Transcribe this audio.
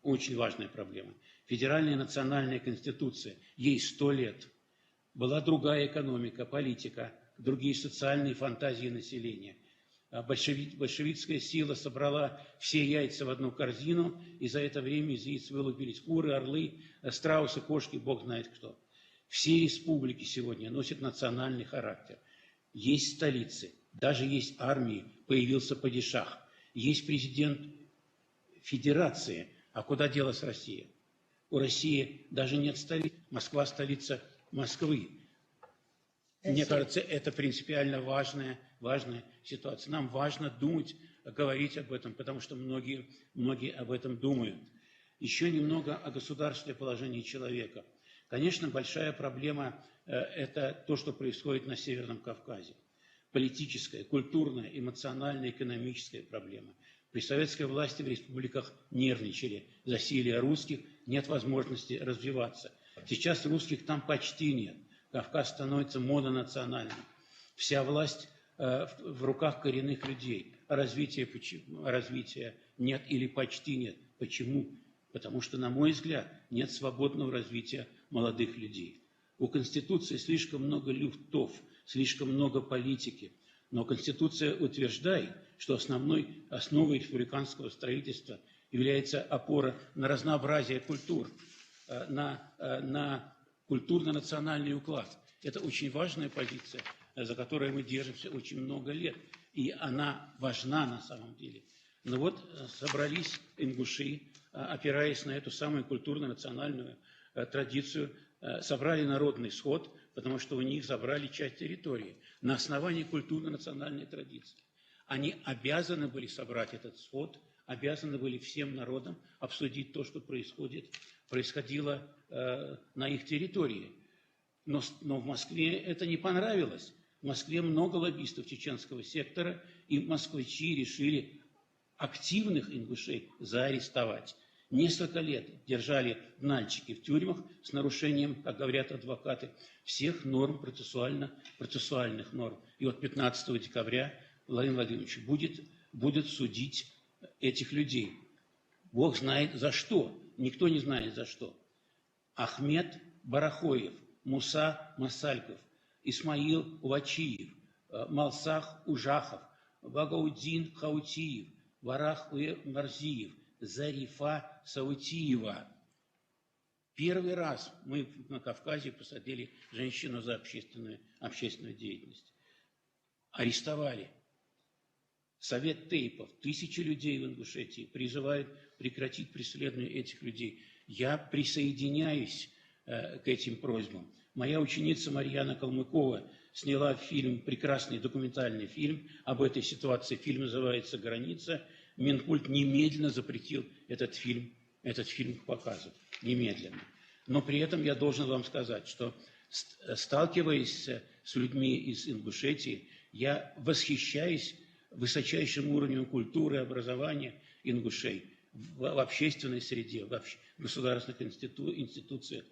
Очень важная проблема. Федеральная национальная конституция, ей 100 лет. Была другая экономика, политика, другие социальные фантазии населения. Большевистская сила собрала все яйца в одну корзину, и за это время из яиц вылупились куры, орлы, страусы, кошки, бог знает кто. Все республики сегодня носят национальный характер. Есть столицы, даже есть армии, появился падишах. Есть президент федерации, а куда делась Россия? У России даже нет столицы. Москва – столица Москвы. Мне кажется, это принципиально важная ситуация. Нам важно думать, говорить об этом, потому что многие об этом думают. Еще немного о государственном положении человека. Конечно, большая проблема – это то, что происходит на Северном Кавказе. Политическая, культурная, эмоциональная, экономическая проблема. При советской власти в республиках нервничали. Засилие русских, нет возможности развиваться. Сейчас русских там почти нет. Кавказ становится мононациональным. Вся власть в руках коренных людей. Развития нет или почти нет. Почему? Потому что, на мой взгляд, нет свободного развития молодых людей. У Конституции слишком много люфтов, слишком много политики. Но Конституция утверждает, что основной основой республиканского строительства является опора на разнообразие культур, на культурно-национальный уклад. Это очень важная позиция, за которой мы держимся очень много лет. И она важна на самом деле. Но вот собрались ингуши, опираясь на эту самую культурно-национальную традицию, собрали народный сход, потому что у них забрали часть территории на основании культурно-национальной традиции. Они обязаны были собрать этот сход, обязаны были всем народам обсудить то, что происходило на их территории. Но в Москве это не понравилось. В Москве много лоббистов чеченского сектора, и москвичи решили активных ингушей заарестовать. Несколько лет держали нальчики в тюрьмах с нарушением, как говорят адвокаты, всех норм процессуальных норм. И вот 15 декабря Владимир Владимирович будет судить этих людей. Бог знает за что, никто не знает за что. Ахмед Барахоев, Муса Масальков, Исмаил Увачиев, Малсах Ужахов, Багаудин Хаутиев, Варах Марзиев, Зарифа Саутиева. Первый раз мы на Кавказе посадили женщину за общественную деятельность. Арестовали. Совет Тейпов, 1000 людей в Ингушетии призывают прекратить преследование этих людей. Я присоединяюсь к этим просьбам. Моя ученица Марьяна Калмыкова сняла фильм, прекрасный документальный фильм об этой ситуации. Фильм называется «Граница». Минкульт немедленно запретил этот фильм к показу. Немедленно. Но при этом я должен вам сказать, что, сталкиваясь с людьми из Ингушетии, я восхищаюсь высочайшим уровнем культуры и образования ингушей в общественной среде, в государственных институциях.